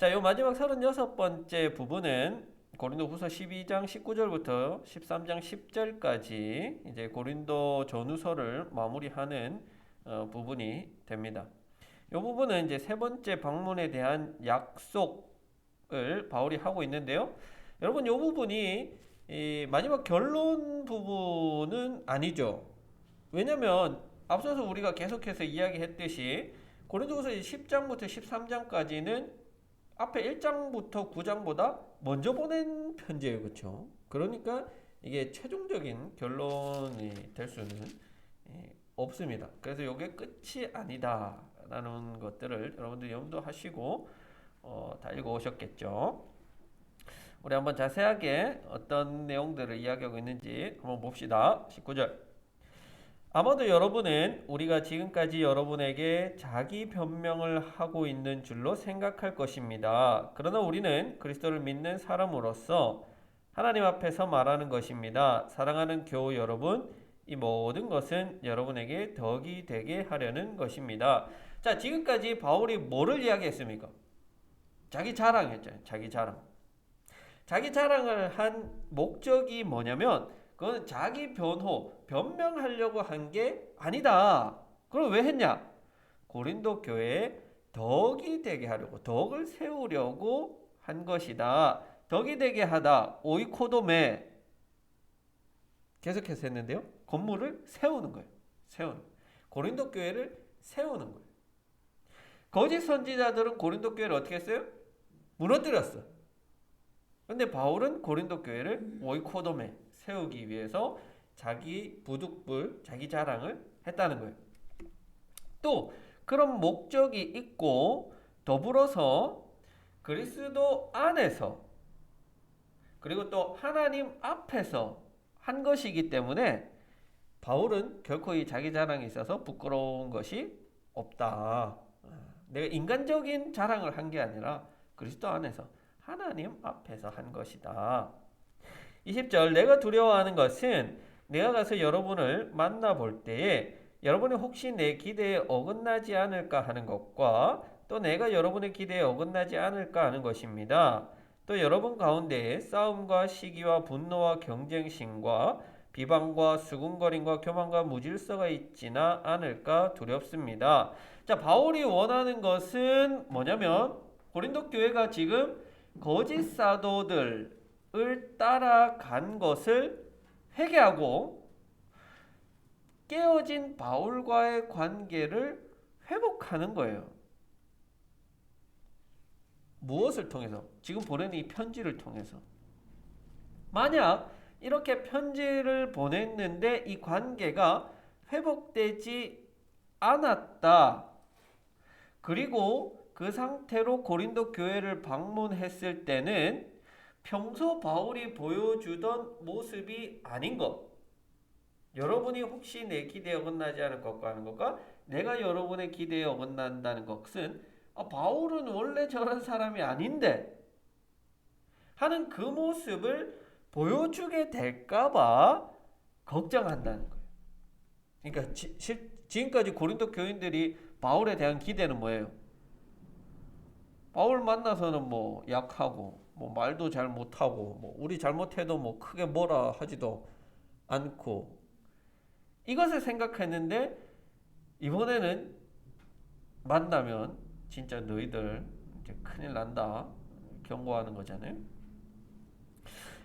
자, 요 마지막 36번째 부분은 고린도후서 12장 19절부터 13장 10절까지 이제 고린도 전후서를 마무리하는 부분이 됩니다. 이 부분은 이제 세 번째 방문에 대한 약속을 바울이 하고 있는데요. 여러분, 이 부분이 이 마지막 결론 부분은 아니죠. 왜냐면 앞서서 우리가 계속해서 이야기했듯이 고린도후서 10장부터 13장까지는 앞에 1장부터 9장보다 먼저 보낸 편지예요. 그렇죠? 그러니까 이게 최종적인 결론이 될 수는 없습니다. 그래서 이게 끝이 아니다라는 것들을 여러분들 염두하시고 다 읽어오셨겠죠. 우리 한번 자세하게 어떤 내용들을 이야기하고 있는지 한번 봅시다. 19절. 아마도 여러분은 우리가 지금까지 여러분에게 자기 변명을 하고 있는 줄로 생각할 것입니다. 그러나 우리는 그리스도를 믿는 사람으로서 하나님 앞에서 말하는 것입니다. 사랑하는 교우 여러분, 이 모든 것은 여러분에게 덕이 되게 하려는 것입니다. 자, 지금까지 바울이 뭐를 이야기했습니까? 자기 자랑했잖아요. 자기 자랑. 자기 자랑을 한 목적이 뭐냐면 그건 자기 변명하려고 한 게 아니다. 그럼 왜 했냐? 고린도 교회에 덕이 되게 하려고, 덕을 세우려고 한 것이다. 덕이 되게 하다. 오이코도메. 계속해서 했는데요. 건물을 세우는 거예요. 세우는. 고린도 교회를 세우는 거예요. 거짓 선지자들은 고린도 교회를 어떻게 했어요? 무너뜨렸어. 근데 바울은 고린도 교회를 오이코도메 세우기 위해서 자기 부득불, 자기 자랑을 했다는 거예요. 또 그런 목적이 있고 더불어서 그리스도 안에서 그리고 또 하나님 앞에서 한 것이기 때문에 바울은 결코 이 자기 자랑에 있어서 부끄러운 것이 없다. 내가 인간적인 자랑을 한 게 아니라 그리스도 안에서 하나님 앞에서 한 것이다. 20절. 내가 두려워하는 것은 내가 가서 여러분을 만나볼 때에 여러분이 혹시 내 기대에 어긋나지 않을까 하는 것과 또 내가 여러분의 기대에 어긋나지 않을까 하는 것입니다. 또 여러분 가운데에 싸움과 시기와 분노와 경쟁심과 비방과 수군거림과 교만과 무질서가 있지나 않을까 두렵습니다. 자, 바울이 원하는 것은 뭐냐면 고린도 교회가 지금 거짓 사도들을 따라간 것을 회개하고 깨어진 바울과의 관계를 회복하는 거예요. 무엇을 통해서? 지금 보내는 이 편지를 통해서. 만약 이렇게 편지를 보냈는데 이 관계가 회복되지 않았다. 그리고 그 상태로 고린도 교회를 방문했을 때는 평소 바울이 보여주던 모습이 아닌 것. 여러분이 혹시 내 기대에 어긋나지 않을 것과 하는 것과 내가 여러분의 기대에 어긋난다는 것은 바울은 원래 저런 사람이 아닌데 하는 그 모습을 보여주게 될까봐 걱정한다는 거예요. 그러니까 지금까지 고린도 교인들이 바울에 대한 기대는 뭐예요? 바울 만나서는 뭐 약하고 뭐 말도 잘 못하고 뭐 우리 잘못해도 뭐 크게 뭐라 하지도 않고 이것을 생각했는데 이번에는 만나면 진짜 너희들 이제 큰일 난다 경고하는 거잖아요.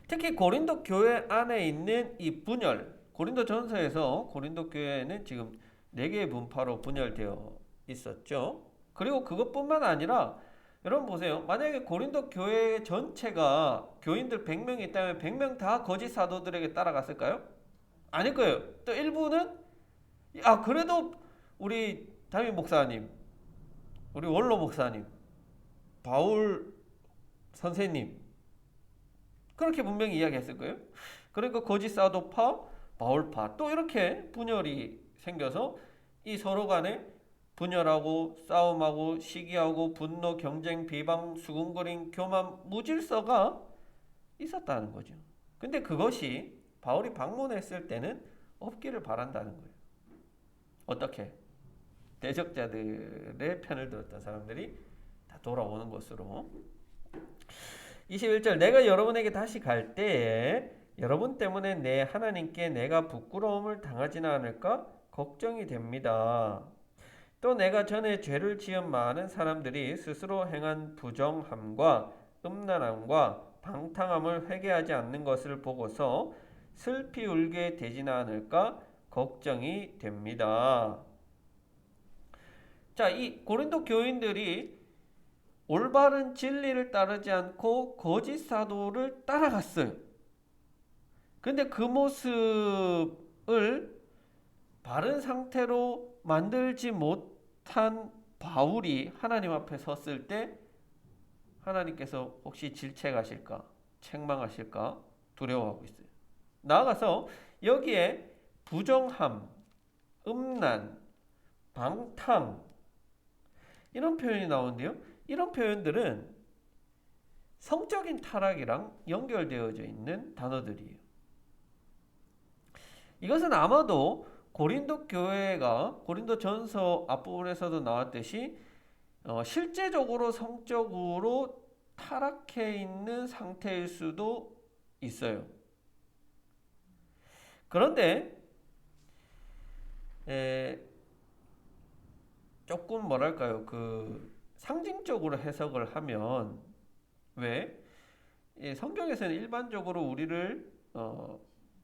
특히 고린도 교회 안에 있는 이 분열, 고린도 전서에서 고린도 교회는 지금 4개의 분파로 분열되어 있었죠. 그리고 그것뿐만 아니라 여러분 보세요. 만약에 고린도 교회 전체가 교인들 100명이 있다면 100명 다 거짓 사도들에게 따라갔을까요? 아닐 거예요. 또 일부는 그래도 우리 담임 목사님, 우리 원로 목사님, 바울 선생님 그렇게 분명히 이야기했을 거예요. 그러니까 거짓 사도파, 바울파 또 이렇게 분열이 생겨서 이 서로 간에 분열하고 싸움하고 시기하고 분노, 경쟁, 비방, 수군거림, 교만, 무질서가 있었다는 거죠. 근데 그것이 바울이 방문했을 때는 없기를 바란다는 거예요. 어떻게? 대적자들의 편을 들었던 사람들이 다 돌아오는 것으로. 21절 내가 여러분에게 다시 갈 때에 여러분 때문에 내 하나님께 내가 부끄러움을 당하지는 않을까 걱정이 됩니다. 또 내가 전에 죄를 지은 많은 사람들이 스스로 행한 부정함과 음란함과 방탕함을 회개하지 않는 것을 보고서 슬피 울게 되지는 않을까 걱정이 됩니다. 자, 이 고린도 교인들이 올바른 진리를 따르지 않고 거짓 사도를 따라갔어요. 근데 그 모습을 바른 상태로 만들지 못한 바울이 하나님 앞에 섰을 때 하나님께서 혹시 질책하실까, 책망하실까 두려워하고 있어요. 나아가서 여기에 부정함, 음란, 방탕 이런 표현이 나오는데요. 이런 표현들은 성적인 타락이랑 연결되어져 있는 단어들이에요. 이것은 아마도 고린도 교회가 고린도 전서 앞부분에서도 나왔듯이 실제적으로 성적으로 타락해 있는 상태일 수도 있어요. 그런데 조금 뭐랄까요, 상징적으로 해석을 하면 왜 성경에서는 일반적으로 우리를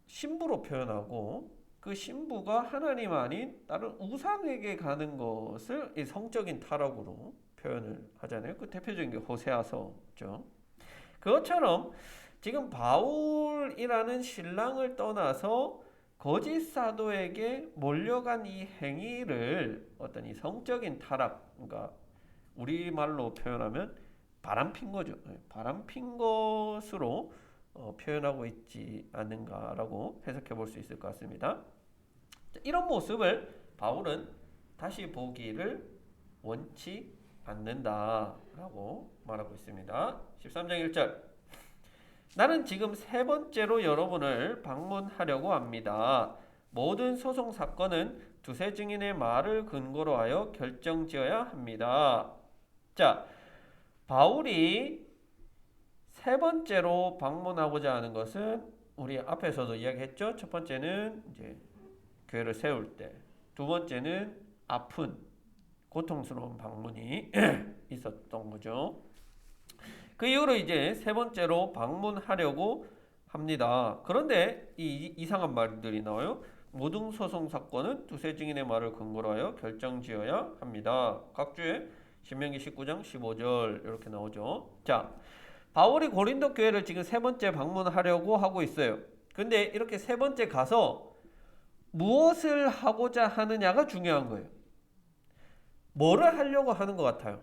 신부로 표현하고 그 신부가 하나님 아닌 다른 우상에게 가는 것을 이 성적인 타락으로 표현을 하잖아요. 그 대표적인 게 호세아서죠. 그것처럼 지금 바울이라는 신랑을 떠나서 거짓 사도에게 몰려간 이 행위를 어떤 이 성적인 타락, 그러니까 우리말로 표현하면 바람핀 거죠. 바람핀 것으로 표현하고 있지 않는가라고 해석해 볼 수 있을 것 같습니다. 이런 모습을 바울은 다시 보기를 원치 않는다라고 말하고 있습니다. 13장 1절 나는 지금 세 번째로 여러분을 방문하려고 합니다. 모든 소송 사건은 두세 증인의 말을 근거로 하여 결정지어야 합니다. 자, 바울이 세 번째로 방문하고자 하는 것은 우리 앞에서도 이야기했죠. 첫 번째는 이제 교회를 세울 때, 두 번째는 아픈 고통스러운 방문이 있었던 거죠. 그 이후로 이제 세 번째로 방문하려고 합니다. 그런데 이 이상한 말들이 나와요. 모든 소송 사건은 두세 증인의 말을 근거로 하여 결정지어야 합니다. 각주에 신명기 19장 15절 이렇게 나오죠. 자, 바울이 고린도 교회를 지금 세 번째 방문하려고 하고 있어요. 근데 이렇게 세 번째 가서 무엇을 하고자 하느냐가 중요한 거예요. 뭐를 하려고 하는 것 같아요?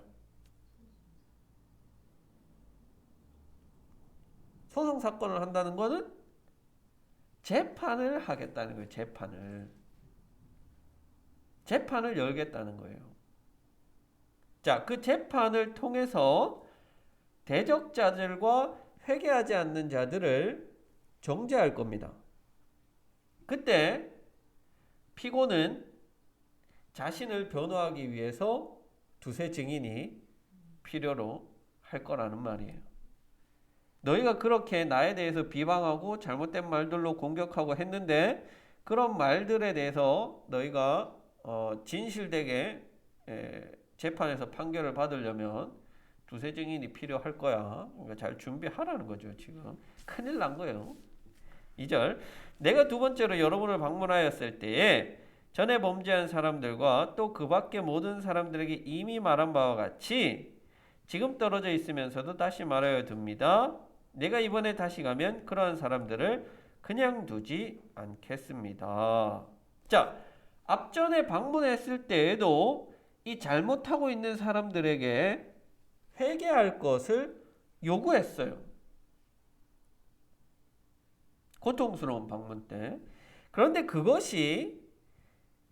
소송 사건을 한다는 거는 재판을 하겠다는 거예요. 재판을 열겠다는 거예요. 자, 그 재판을 통해서 대적자들과 회개하지 않는 자들을 정죄할 겁니다. 그때 피고는 자신을 변호하기 위해서 두세 증인이 필요로 할 거라는 말이에요. 너희가 그렇게 나에 대해서 비방하고 잘못된 말들로 공격하고 했는데 그런 말들에 대해서 너희가 진실되게 재판에서 판결을 받으려면 두세 증인이 필요할 거야. 그러니까 잘 준비하라는 거죠. 지금 큰일 난 거예요. 2절 내가 두 번째로 여러분을 방문하였을 때에 전에 범죄한 사람들과 또 그 밖의 모든 사람들에게 이미 말한 바와 같이 지금 떨어져 있으면서도 다시 말하여 둡니다. 내가 이번에 다시 가면 그러한 사람들을 그냥 두지 않겠습니다. 자, 앞전에 방문했을 때에도 이 잘못하고 있는 사람들에게 회개할 것을 요구했어요. 고통스러운 방문 때. 그런데 그것이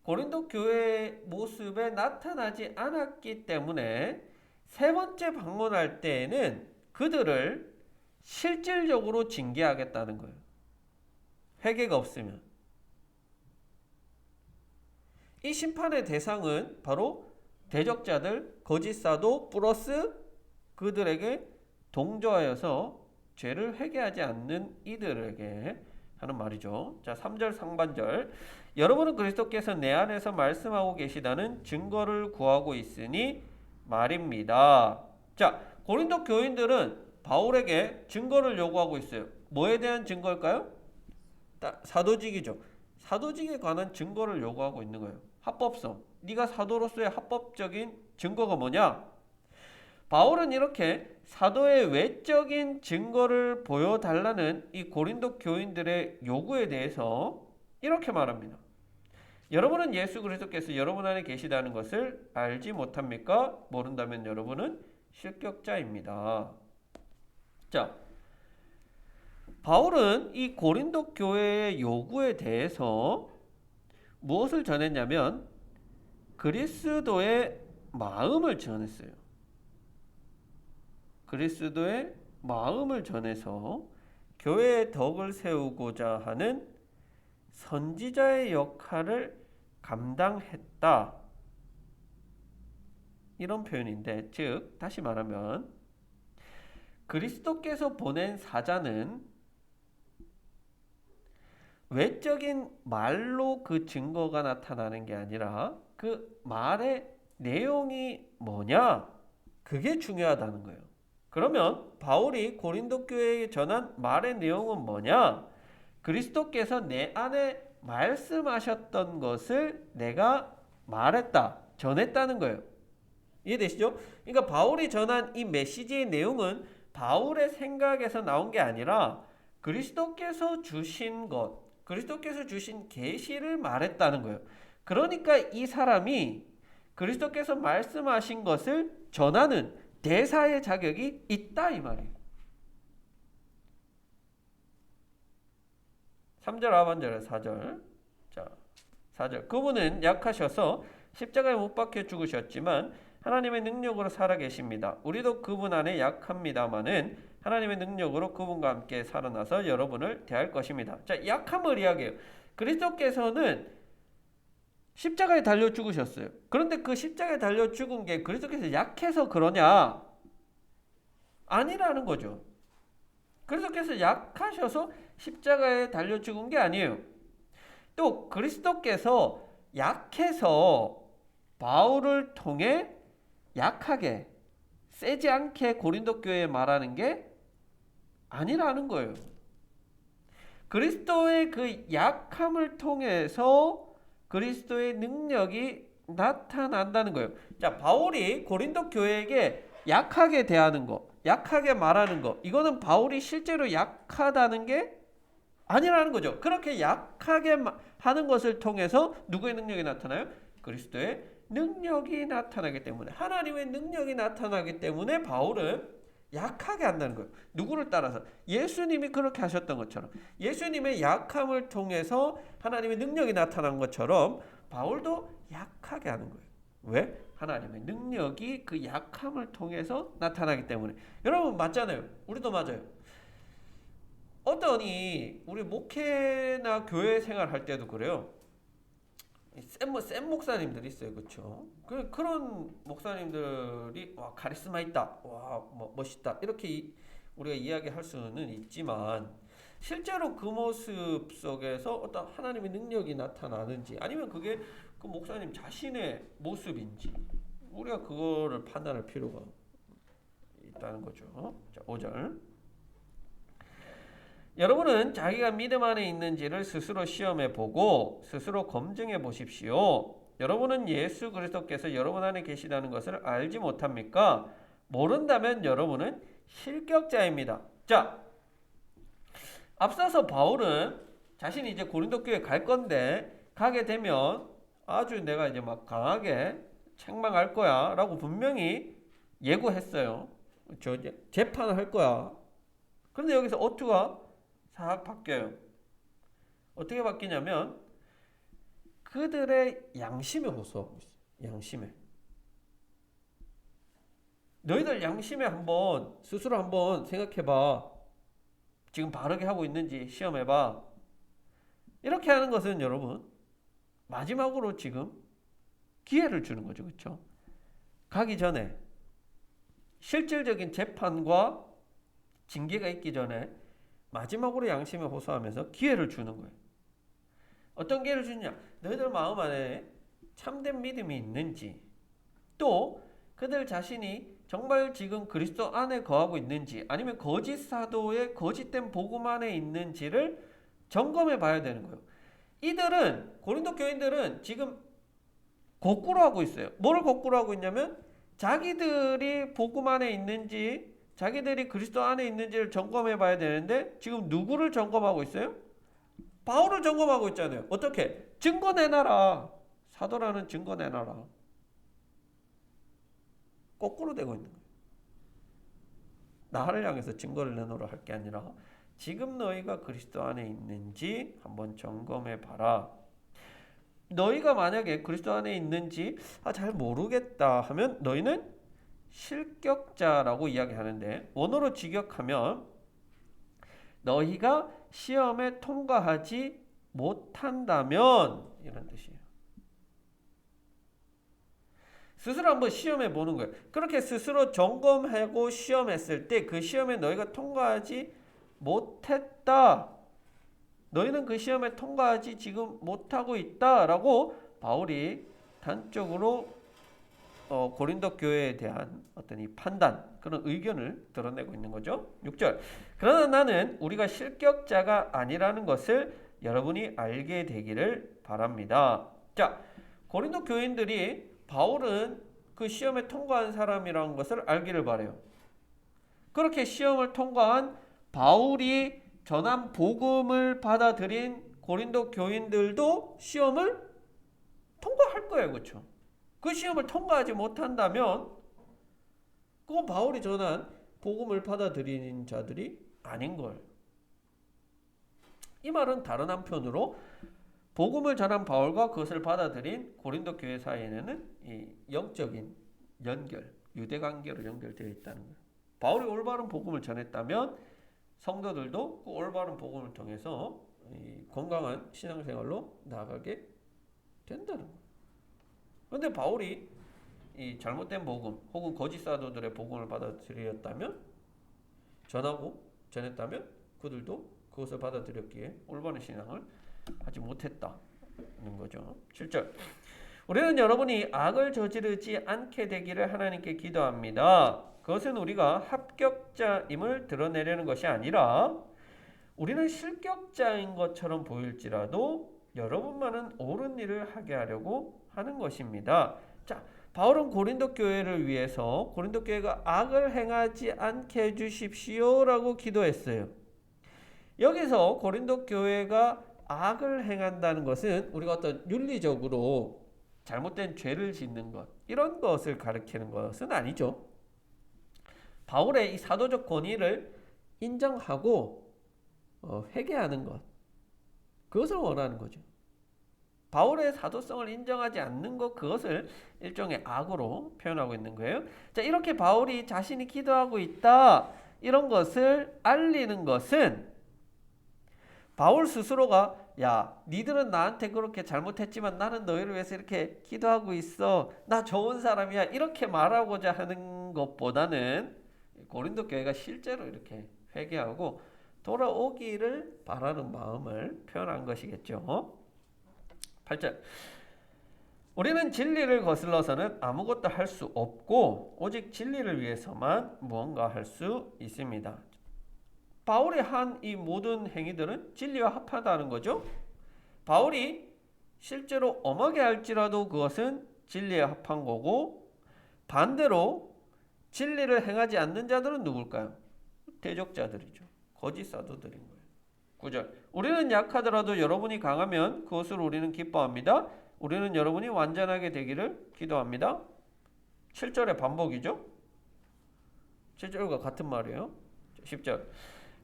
고린도 교회의 모습에 나타나지 않았기 때문에 세 번째 방문할 때에는 그들을 실질적으로 징계하겠다는 거예요. 회개가 없으면. 이 심판의 대상은 바로 대적자들, 거짓사도 플러스 그들에게 동조하여서 죄를 회개하지 않는 이들에게 하는 말이죠. 자, 3절 상반절. 여러분은 그리스도께서 내 안에서 말씀하고 계시다는 증거를 구하고 있으니 말입니다. 자, 고린도 교인들은 바울에게 증거를 요구하고 있어요. 뭐에 대한 증거일까요? 사도직이죠. 사도직에 관한 증거를 요구하고 있는 거예요. 합법성. 네가 사도로서의 합법적인 증거가 뭐냐? 바울은 이렇게 사도의 외적인 증거를 보여달라는 이 고린도 교인들의 요구에 대해서 이렇게 말합니다. 여러분은 예수 그리스도께서 여러분 안에 계시다는 것을 알지 못합니까? 모른다면 여러분은 실격자입니다. 자, 바울은 이 고린도 교회의 요구에 대해서 무엇을 전했냐면 그리스도의 마음을 전했어요. 그리스도의 마음을 전해서 교회의 덕을 세우고자 하는 선지자의 역할을 감당했다. 이런 표현인데, 즉 다시 말하면 그리스도께서 보낸 사자는 외적인 말로 그 증거가 나타나는 게 아니라 그 말의 내용이 뭐냐? 그게 중요하다는 거예요. 그러면 바울이 고린도 교회에 전한 말의 내용은 뭐냐? 그리스도께서 내 안에 말씀하셨던 것을 내가 말했다, 전했다는 거예요. 이해되시죠? 그러니까 바울이 전한 이 메시지의 내용은 바울의 생각에서 나온 게 아니라 그리스도께서 주신 것, 그리스도께서 주신 계시를 말했다는 거예요. 그러니까 이 사람이 그리스도께서 말씀하신 것을 전하는 대사의 자격이 있다 이 말이에요. 3절 하반절에 4절. 자, 4절. 그분은 약하셔서 십자가에 못 박혀 죽으셨지만 하나님의 능력으로 살아계십니다. 우리도 그분 안에 약합니다마는 하나님의 능력으로 그분과 함께 살아나서 여러분을 대할 것입니다. 자, 약함을 이야기해요. 그리스도께서는 십자가에 달려 죽으셨어요. 그런데 그 십자가에 달려 죽은 게 그리스도께서 약해서 그러냐? 아니라는 거죠. 그리스도께서 약하셔서 십자가에 달려 죽은 게 아니에요. 또 그리스도께서 약해서 바울을 통해 약하게, 세지 않게 고린도 교회에 말하는 게 아니라는 거예요. 그리스도의 그 약함을 통해서 그리스도의 능력이 나타난다는 거예요. 자, 바울이 고린도 교회에게 약하게 대하는 거, 약하게 말하는 거, 이거는 바울이 실제로 약하다는 게 아니라는 거죠. 그렇게 약하게 하는 것을 통해서 누구의 능력이 나타나요? 그리스도의 능력이 나타나기 때문에, 하나님의 능력이 나타나기 때문에 바울은 약하게 한다는 거예요. 누구를 따라서? 예수님이 그렇게 하셨던 것처럼, 예수님의 약함을 통해서 하나님의 능력이 나타난 것처럼 바울도 약하게 하는 거예요. 왜? 하나님의 능력이 그 약함을 통해서 나타나기 때문에. 여러분 맞잖아요. 우리도 맞아요. 어떠니 우리 목회나 교회 생활할 때도 그래요. 센 목사님들이 있어요, 그렇죠? 그런 목사님들이 와 카리스마 있다, 와 뭐 멋있다 이렇게 우리가 이야기할 수는 있지만 실제로 그 모습 속에서 어떤 하나님의 능력이 나타나는지 아니면 그게 그 목사님 자신의 모습인지 우리가 그거를 판단할 필요가 있다는 거죠. 자, 5절. 여러분은 자기가 믿음 안에 있는지를 스스로 시험해 보고 스스로 검증해 보십시오. 여러분은 예수 그리스도께서 여러분 안에 계시다는 것을 알지 못합니까? 모른다면 여러분은 실격자입니다. 자, 앞서서 바울은 자신이 이제 고린도 교회 갈 건데 가게 되면 아주 내가 이제 막 강하게 책망할 거야 라고 분명히 예고했어요. 저 이제 재판을 할 거야. 그런데 여기서 어투가 싹 바뀌어요. 어떻게 바뀌냐면 그들의 양심에 호소하고 있어요. 양심에. 너희들 양심에 한번 스스로 한번 생각해봐. 지금 바르게 하고 있는지 시험해봐. 이렇게 하는 것은 여러분 마지막으로 지금 기회를 주는 거죠. 그렇죠? 가기 전에 실질적인 재판과 징계가 있기 전에 마지막으로 양심에 호소하면서 기회를 주는 거예요. 어떤 기회를 주느냐? 너희들 마음 안에 참된 믿음이 있는지, 또 그들 자신이 정말 지금 그리스도 안에 거하고 있는지, 아니면 거짓 사도의 거짓된 복음 안에 있는지를 점검해 봐야 되는 거예요. 이들은, 고린도 교인들은 지금 거꾸로 하고 있어요. 뭐를 거꾸로 하고 있냐면 자기들이 복음 안에 있는지, 자기들이 그리스도 안에 있는지를 점검해 봐야 되는데 지금 누구를 점검하고 있어요? 바울을 점검하고 있잖아요. 어떻게? 증거 내놔라. 사도라는 증거 내놔라. 거꾸로 되고 있는 거예요. 나를 향해서 증거를 내놓으라 할 게 아니라 지금 너희가 그리스도 안에 있는지 한번 점검해 봐라. 너희가 만약에 그리스도 안에 있는지 잘 모르겠다 하면 너희는 실격자라고 이야기하는데, 원어로 직역하면 너희가 시험에 통과하지 못한다면, 이런 뜻이에요. 스스로 한번 시험해 보는 거예요. 그렇게 스스로 점검하고 시험했을 때 그 시험에 너희가 통과하지 못했다, 너희는 그 시험에 통과하지 지금 못하고 있다라고 바울이 단적으로 고린도 교회에 대한 어떤 이 판단, 그런 의견을 드러내고 있는 거죠. 6절. 그러나 나는 우리가 실격자가 아니라는 것을 여러분이 알게 되기를 바랍니다. 자, 고린도 교인들이 바울은 그 시험에 통과한 사람이라는 것을 알기를 바래요. 그렇게 시험을 통과한 바울이 전한 복음을 받아들인 고린도 교인들도 시험을 통과할 거예요. 그렇죠? 그 시험을 통과하지 못한다면 그건 바울이 전한 복음을 받아들이는 자들이 아닌 거예요. 이 말은 다른 한편으로 복음을 전한 바울과 그것을 받아들인 고린도 교회 사이에는 이 영적인 연결, 유대 관계로 연결되어 있다는 거예요. 바울이 올바른 복음을 전했다면 성도들도 그 올바른 복음을 통해서 건강한 신앙생활로 나아가게 된다는 거예요. 그런데 바울이 이 잘못된 복음 혹은 거짓 사도들의 복음을 받아들였다면, 전했다면 그들도 그것을 받아들였기에 올바른 신앙을 하지 못했다는 거죠. 7절. 우리는 여러분이 악을 저지르지 않게 되기를 하나님께 기도합니다. 그것은 우리가 합격자임을 드러내려는 것이 아니라 우리는 실격자인 것처럼 보일지라도 여러분만은 옳은 일을 하게 하려고 하는 것입니다. 자, 바울은 고린도 교회를 위해서 고린도 교회가 악을 행하지 않게 해주십시오라고 기도했어요. 여기서 고린도 교회가 악을 행한다는 것은 우리가 어떤 윤리적으로 잘못된 죄를 짓는 것, 이런 것을 가리키는 것은 아니죠. 바울의 이 사도적 권위를 인정하고 회개하는 것, 그것을 원하는 거죠. 바울의 사도성을 인정하지 않는 것, 그것을 일종의 악으로 표현하고 있는 거예요. 자, 이렇게 바울이 자신이 기도하고 있다, 이런 것을 알리는 것은 바울 스스로가 야, 니들은 나한테 그렇게 잘못했지만 나는 너희를 위해서 이렇게 기도하고 있어, 나 좋은 사람이야, 이렇게 말하고자 하는 것보다는 고린도 교회가 실제로 이렇게 회개하고 돌아오기를 바라는 마음을 표현한 것이겠죠. 8절. 우리는 진리를 거슬러서는 아무것도 할 수 없고 오직 진리를 위해서만 무언가 할 수 있습니다. 바울이 한 이 모든 행위들은 진리와 합하다는 거죠. 바울이 실제로 엄하게 할지라도 그것은 진리에 합한 거고, 반대로 진리를 행하지 않는 자들은 누굴까요? 대적자들이죠. 거짓 사도들인 거예요. 9절. 우리는 약하더라도 여러분이 강하면 그것을 우리는 기뻐합니다. 우리는 여러분이 완전하게 되기를 기도합니다. 7절의 반복이죠. 7절과 같은 말이에요. 10절.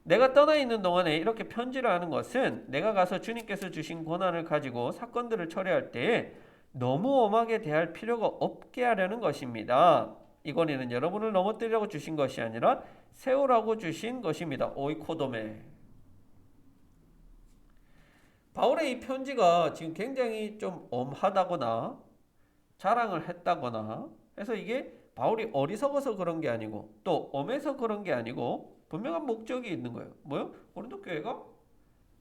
내가 떠나 있는 동안에 이렇게 편지를 하는 것은 내가 가서 주님께서 주신 권한을 가지고 사건들을 처리할 때에 너무 엄하게 대할 필요가 없게 하려는 것입니다. 이 권위는 여러분을 넘어뜨리려고 주신 것이 아니라 세우라고 주신 것입니다. 오이코도메. 바울의 이 편지가 지금 굉장히 좀 엄하다거나 자랑을 했다거나 해서 이게 바울이 어리석어서 그런 게 아니고 또 엄해서 그런 게 아니고 분명한 목적이 있는 거예요. 뭐요? 고린도 교회가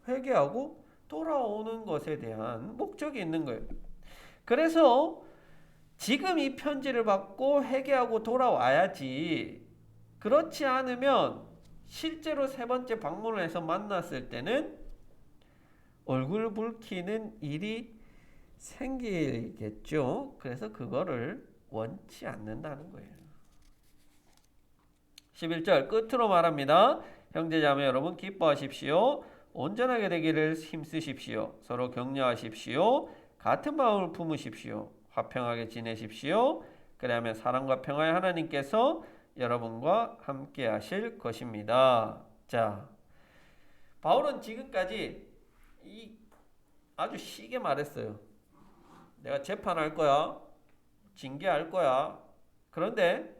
회개하고 돌아오는 것에 대한 목적이 있는 거예요. 그래서 지금 이 편지를 받고 회개하고 돌아와야지. 그렇지 않으면 실제로 세 번째 방문을 해서 만났을 때는 얼굴 붉히는 일이 생기겠죠. 그래서 그거를 원치 않는다는 거예요. 11절 끝으로 말합니다. 형제자매 여러분 기뻐하십시오. 온전하게 되기를 힘쓰십시오. 서로 격려하십시오. 같은 마음을 품으십시오. 화평하게 지내십시오. 그리하면 사랑과 평화의 하나님께서 여러분과 함께 하실 것입니다. 자, 바울은 지금까지 아주 시게 말했어요. 내가 재판할 거야. 징계할 거야. 그런데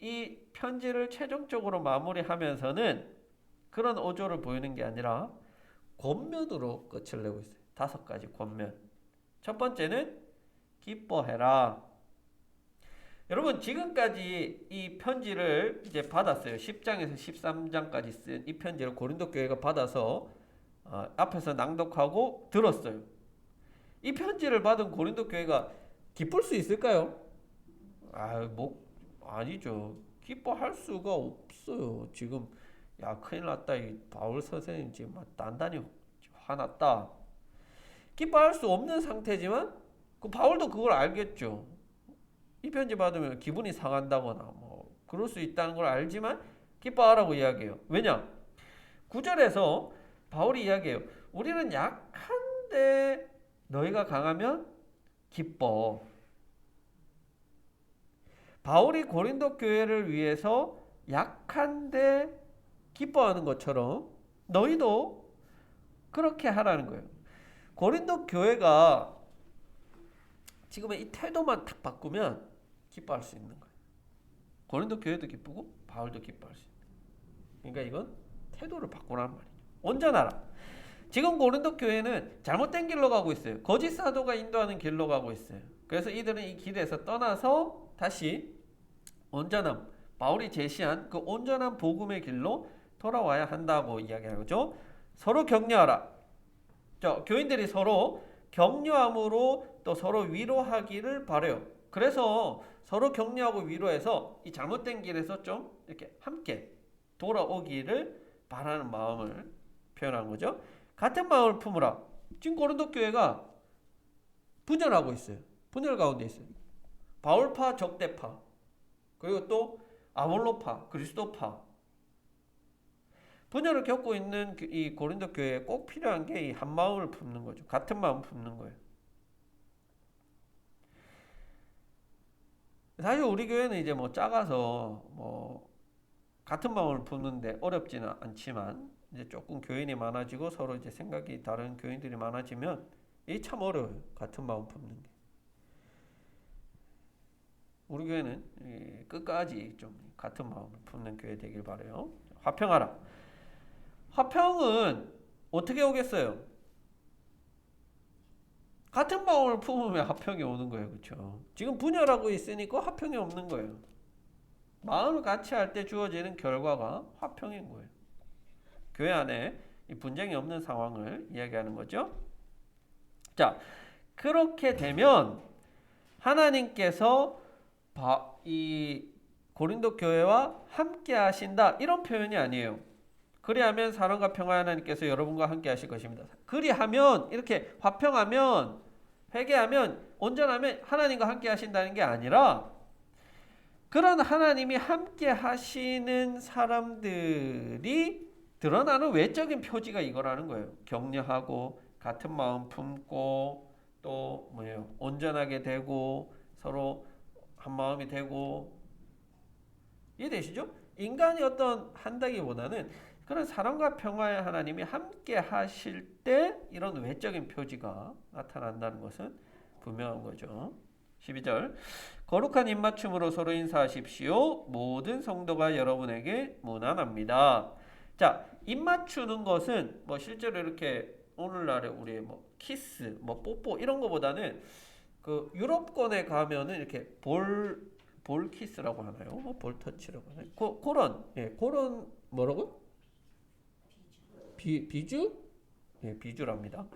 이 편지를 최종적으로 마무리하면서는 그런 어조를 보이는 게 아니라 권면으로 끝을 내고 있어요. 5가지 권면. 첫 번째는 기뻐해라. 여러분 지금까지 이 편지를 이제 받았어요. 10장에서 13장까지 쓴 이 편지를 고린도 교회가 받아서 앞에서 낭독하고 들었어요. 이 편지를 받은 고린도 교회가 기쁠 수 있을까요? 아니죠. 기뻐할 수가 없어요. 지금 야 큰일 났다. 이 바울 선생님 지금 단단히 화났다. 기뻐할 수 없는 상태지만 그 바울도 그걸 알겠죠. 이 편지 받으면 기분이 상한다거나 뭐 그럴 수 있다는 걸 알지만 기뻐하라고 이야기해요. 왜냐? 9절에서 바울이 이야기해요. 우리는 약한데 너희가 강하면 기뻐. 바울이 고린도 교회를 위해서 약한데 기뻐하는 것처럼 너희도 그렇게 하라는 거예요. 고린도 교회가 지금의 이 태도만 딱 바꾸면 기뻐할 수 있는 거예요. 고린도 교회도 기쁘고 바울도 기뻐할 수 있는 거예요. 그러니까 이건 태도를 바꾸라는 말이죠. 온전하라. 지금 고린도 교회는 잘못된 길로 가고 있어요. 거짓 사도가 인도하는 길로 가고 있어요. 그래서 이들은 이 길에서 떠나서 다시 온전함, 바울이 제시한 그 온전한 복음의 길로 돌아와야 한다고 이야기하죠. 서로 격려하라. 교인들이 서로 격려함으로 또 서로 위로하기를 바라요. 그래서 서로 격려하고 위로해서 이 잘못된 길에서 좀 이렇게 함께 돌아오기를 바라는 마음을 표현한 거죠. 같은 마음을 품으라. 지금 고린도 교회가 분열하고 있어요. 분열 가운데 있어요. 바울파, 적대파, 그리고 또 아볼로파, 그리스도파. 분열을 겪고 있는 이 고린도 교회에 꼭 필요한 게 이 한 마음을 품는 거죠. 같은 마음을 품는 거예요. 사실 우리 교회는 이제 뭐 작아서 뭐 같은 마음을 품는데 어렵지는 않지만 이제 조금 교인이 많아지고 서로 이제 생각이 다른 교인들이 많아지면 이게 참 어려워요. 같은 마음 품는 게. 우리 교회는 끝까지 좀 같은 마음을 품는 교회 되길 바라요. 화평하라. 화평은 어떻게 오겠어요? 같은 마음을 품으면 화평이 오는 거예요. 그렇죠? 지금 분열하고 있으니까 화평이 없는 거예요. 마음을 같이 할 때 주어지는 결과가 화평인 거예요. 교회 안에 이 분쟁이 없는 상황을 이야기하는 거죠. 자, 그렇게 되면 하나님께서 이 고린도 교회와 함께 하신다 이런 표현이 아니에요. 그리하면 사랑과 평화 하나님께서 여러분과 함께 하실 것입니다. 그리하면 이렇게 화평하면 회개하면 온전하면 하나님과 함께 하신다는 게 아니라 그런 하나님이 함께 하시는 사람들이 드러나는 외적인 표지가 이거라는 거예요. 격려하고 같은 마음 품고 또 뭐예요? 온전하게 되고 서로 한 마음이 되고 이해되시죠? 인간이 어떤 한다기보다는 그런 사랑과 평화의 하나님이 함께 하실 때 이런 외적인 표지가 나타난다는 것은 분명한 거죠. 12절 거룩한 입맞춤으로 서로 인사하십시오. 모든 성도가 여러분에게 문안합니다. 자, 입맞추는 것은 뭐 실제로 이렇게 오늘날에 우리 뭐 키스, 뭐 뽀뽀 이런 거보다는 그 유럽권에 가면은 이렇게 볼 볼키스라고 하나요? 볼터치라고 하나요? 그런 그런 뭐라고? 비주? 예, 비주랍니다.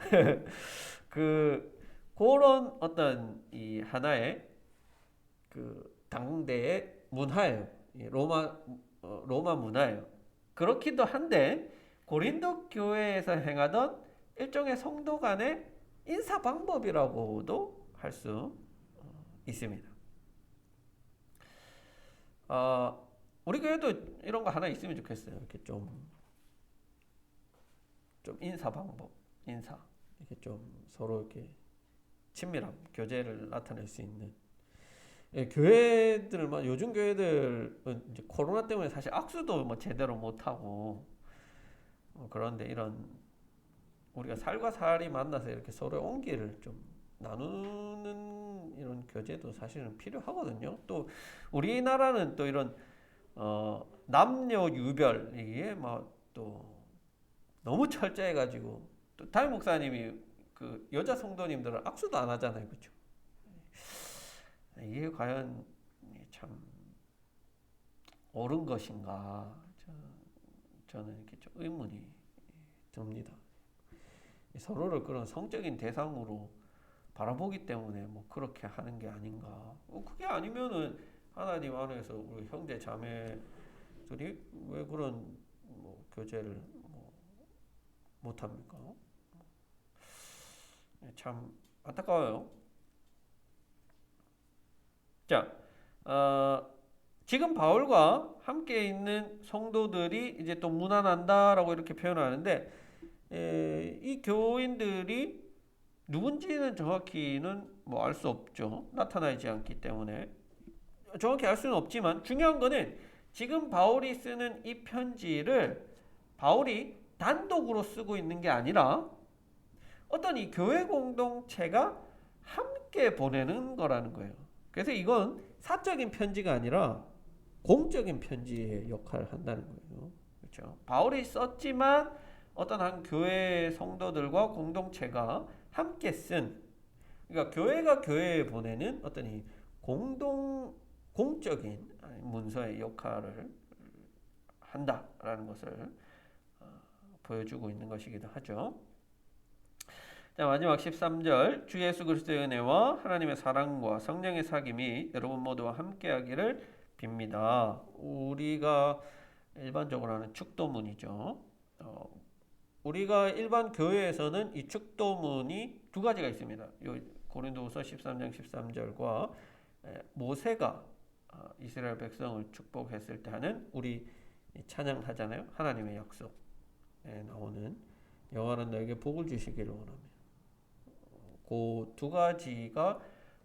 그런 어떤 이 하나의 그 당대의 문화예요. 로마 문화예요. 그렇기도 한데 고린도 교회에서 행하던 일종의 성도 간의 인사 방법이라고도 할 수 있습니다. 우리 교회도 이런 거 하나 있으면 좋겠어요. 이렇게 좀 인사 방법, 이렇게 좀 서로 이렇게 친밀함, 교제를 나타낼 수 있는. 교회들만 요즘 교회들은 이제 코로나 때문에 사실 악수도 뭐 제대로 못 하고 그런데 이런 우리가 살과 살이 만나서 이렇게 서로의 온기를 좀 나누는 이런 교제도 사실은 필요하거든요. 또 우리나라는 또 이런 남녀 유별 이게 막 또 너무 철저해가지고 또 담임 목사님이 그 여자 성도님들은 악수도 안 하잖아요, 그렇죠? 이게 과연 참 옳은 것인가? 저는 이렇게 좀 의문이 듭니다. 서로를 그런 성적인 대상으로 바라보기 때문에 뭐 그렇게 하는 게 아닌가? 그게 아니면은 하나님 안에서 우리 형제 자매들이 왜 그런 뭐 교제를 뭐 못합니까? 참 안타까워요. 자, 지금 바울과 함께 있는 성도들이 이제 또 문안한다라고 이렇게 표현하는데 이 교인들이 누군지는 정확히는 뭐 알 수 없죠. 나타나지 않기 때문에 정확히 알 수는 없지만 중요한 거는 지금 바울이 쓰는 이 편지를 바울이 단독으로 쓰고 있는 게 아니라 어떤 이 교회 공동체가 함께 보내는 거라는 거예요. 그래서 이건 사적인 편지가 아니라 공적인 편지의 역할을 한다는 거예요. 그렇죠? 바울이 썼지만 어떤 한 교회 성도들과 공동체가 함께 쓴, 그러니까 교회가 교회에 보내는 어떤 이 공적인 문서의 역할을 한다라는 것을 보여주고 있는 것이기도 하죠. 자, 마지막 13절. 주 예수 그리스도의 은혜와 하나님의 사랑과 성령의 사귐이 여러분 모두와 함께하기를 빕니다. 우리가 일반적으로 하는 축도문이죠. 우리가 일반 교회에서는 이 축도문이 두 가지가 있습니다. 고린도후서 13장 13절과 모세가 이스라엘 백성을 축복했을 때 하는 우리 찬양하잖아요. 하나님의 약속에 나오는 여호와는 너에게 복을 주시기를 원하며. 그 두 가지가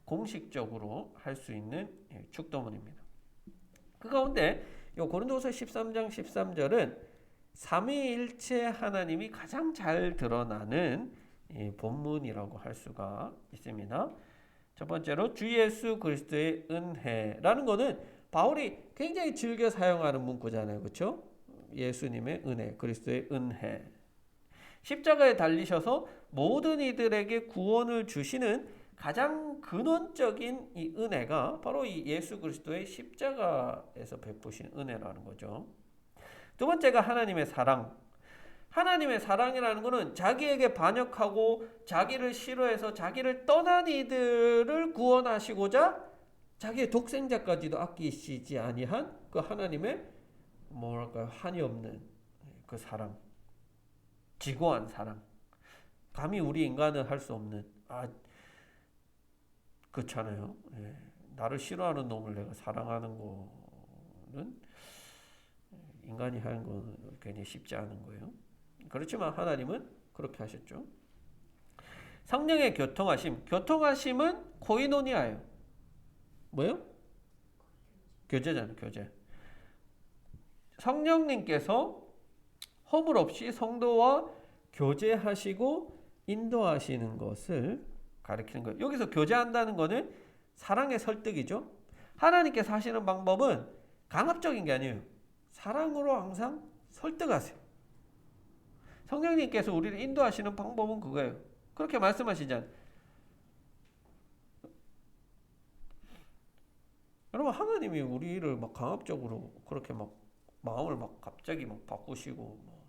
공식적으로 할 수 있는 축도문입니다. 그 가운데 이 고린도후서 13장 13절은 삼위일체 하나님이 가장 잘 드러나는 본문이라고 할 수가 있습니다. 첫 번째로 주 예수 그리스도의 은혜라는 거는 바울이 굉장히 즐겨 사용하는 문구잖아요. 그렇죠? 예수님의 은혜, 그리스도의 은혜. 십자가에 달리셔서 모든 이들에게 구원을 주시는 가장 근원적인 이 은혜가 바로 이 예수 그리스도의 십자가에서 베푸신 은혜라는 거죠. 두 번째가 하나님의 사랑. 하나님의 사랑이라는 것은 자기에게 반역하고 자기를 싫어해서 자기를 떠난 이들을 구원하시고자 자기의 독생자까지도 아끼시지 아니한 그 하나님의 뭐랄까요, 한이 없는 그 사랑, 지고한 사랑. 감히 우리 인간은 할 수 없는 그렇잖아요. 나를 싫어하는 놈을 내가 사랑하는 거는 인간이 하는 건 괜히 쉽지 않은 거예요. 그렇지만 하나님은 그렇게 하셨죠. 성령의 교통하심은 코이노니아예요. 뭐요? 교제잖아요, 교제. 성령님께서 허물 없이 성도와 교제하시고 인도하시는 것을 가리키는 거예요. 여기서 교제한다는 것은 사랑의 설득이죠. 하나님께서 하시는 방법은 강압적인 게 아니에요. 사랑으로 항상 설득하세요. 성령님께서 우리를 인도하시는 방법은 그거예요. 그렇게 말씀하시잖아요. 여러분 하나님이 우리를 막 강압적으로 그렇게 막 마음을 막 갑자기 막 바꾸시고 뭐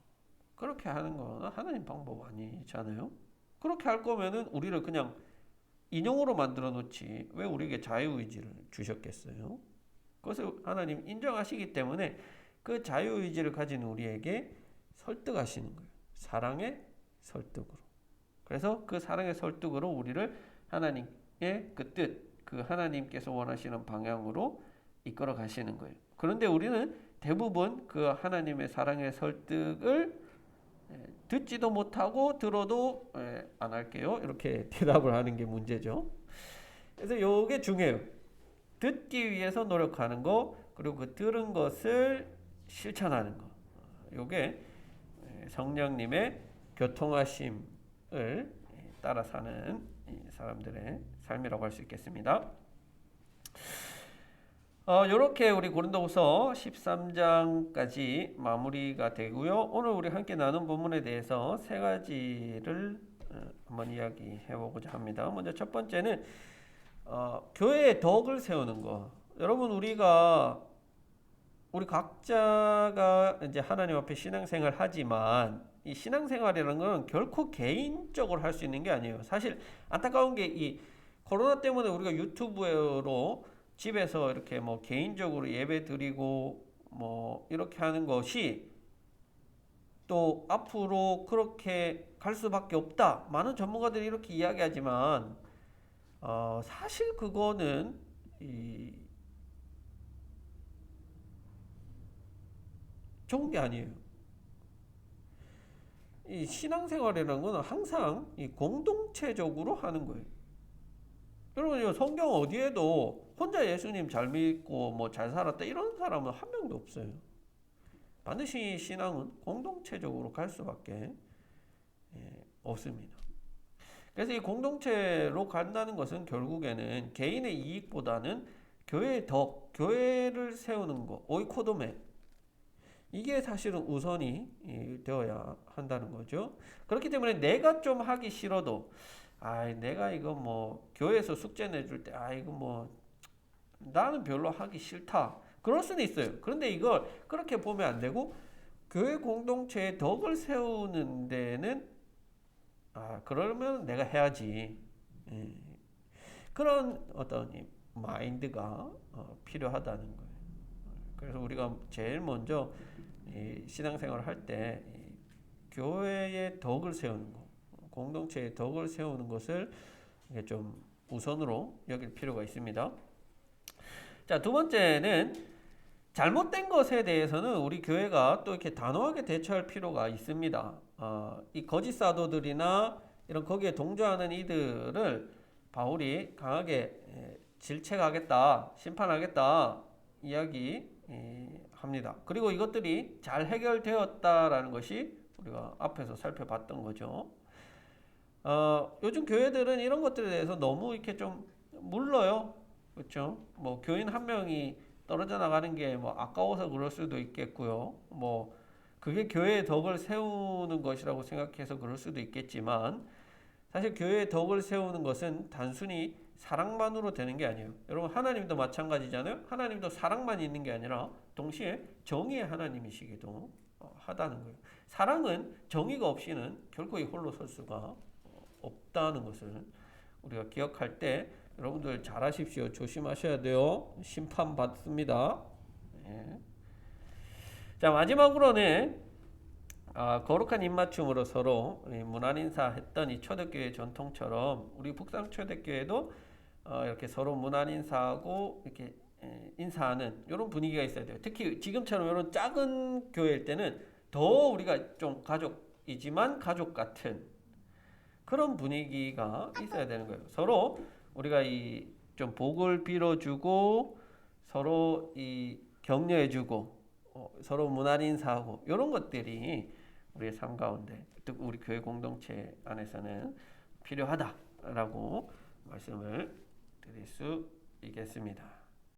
그렇게 하는 건 하나님 방법 아니잖아요. 그렇게 할 거면은 우리를 그냥 인형으로 만들어 놓지 왜 우리에게 자유의지를 주셨겠어요? 그것을 하나님 인정하시기 때문에 그 자유의지를 가진 우리에게 설득하시는 거예요. 사랑의 설득으로. 그래서 그 사랑의 설득으로 우리를 하나님의 그 뜻, 그 하나님께서 원하시는 방향으로 이끌어 가시는 거예요. 그런데 우리는 대부분 그 하나님의 사랑의 설득을 듣지도 못하고 들어도 안 할게요. 이렇게 대답을 하는 게 문제죠. 그래서 이게 중요해요. 듣기 위해서 노력하는 거, 그리고 그 들은 것을 실천하는 거. 이게 성령님의 교통하심을 따라 사는 사람들의 삶이라고 할 수 있겠습니다. 이렇게 우리 고린도후서 13장까지 마무리가 되고요. 오늘 우리 함께 나눈 본문에 대해서 세 가지를 한번 이야기해 보고자 합니다. 먼저 첫 번째는 교회의 덕을 세우는 거. 여러분 우리 각자가 이제 하나님 앞에 신앙생활 하지만 이 신앙생활이라는 건 결코 개인적으로 할 수 있는 게 아니에요. 사실 안타까운 게 이 코로나 때문에 우리가 유튜브로 집에서 이렇게 뭐 개인적으로 예배 드리고 뭐 이렇게 하는 것이 또 앞으로 그렇게 갈 수밖에 없다. 많은 전문가들이 이렇게 이야기하지만 사실 그거는 좋은 게 아니에요. 이 신앙생활이라는 건 항상 이 공동체적으로 하는 거예요. 여러분, 성경 어디에도 혼자 예수님 잘 믿고 뭐 잘 살았다 이런 사람은 한 명도 없어요. 반드시 신앙은 공동체적으로 갈 수밖에 없습니다. 그래서 이 공동체로 간다는 것은 결국에는 개인의 이익보다는 교회의 덕, 교회를 세우는 것, 오이코도메 이게 사실은 우선이 되어야 한다는 거죠. 그렇기 때문에 내가 좀 하기 싫어도 내가 이거 뭐 교회에서 숙제 내줄 때 이거 뭐 나는 별로 하기 싫다. 그럴 수는 있어요. 그런데 이걸 그렇게 보면 안 되고 교회 공동체의 덕을 세우는 데는 그러면 내가 해야지. 예. 그런 어떤 마인드가 필요하다는 거예요. 그래서 우리가 제일 먼저 신앙생활을 할 때 교회의 덕을 세우는 것, 공동체의 덕을 세우는 것을 좀 우선으로 여길 필요가 있습니다. 자, 두 번째는 잘못된 것에 대해서는 우리 교회가 또 이렇게 단호하게 대처할 필요가 있습니다. 이 거짓 사도들이나 이런 거기에 동조하는 이들을 바울이 강하게 질책하겠다, 심판하겠다 이야기합니다. 그리고 이것들이 잘 해결되었다라는 것이 우리가 앞에서 살펴봤던 거죠. 요즘 교회들은 이런 것들에 대해서 너무 이렇게 좀 물러요. 그렇죠? 뭐 교인 한 명이 떨어져 나가는 게 뭐 아까워서 그럴 수도 있겠고요. 뭐 그게 교회의 덕을 세우는 것이라고 생각해서 그럴 수도 있겠지만 사실 교회의 덕을 세우는 것은 단순히 사랑만으로 되는 게 아니에요. 여러분 하나님도 마찬가지잖아요. 하나님도 사랑만 있는 게 아니라 동시에 정의의 하나님이시기도 하다는 거예요. 사랑은 정의가 없이는 결코 이 홀로 설 수가 없다는 것을 우리가 기억할 때 여러분들 잘하십시오. 조심하셔야 돼요. 심판받습니다. 예. 자, 마지막으로는 거룩한 입맞춤으로 서로 문안인사 했던 이 초대교회 전통처럼 우리 북상초대교회도 이렇게 서로 문안인사하고 이렇게 인사하는 이런 분위기가 있어야 돼요. 특히 지금처럼 이런 작은 교회일 때는 더 우리가 좀 가족이지만 가족 같은 그런 분위기가 있어야 되는 거예요. 서로 우리가 좀 복을 빌어주고 서로 격려해주고 서로 문안 인사하고 이런 것들이 우리의 삶 가운데 또 우리 교회 공동체 안에서는 필요하다라고 말씀을 드릴 수 있겠습니다.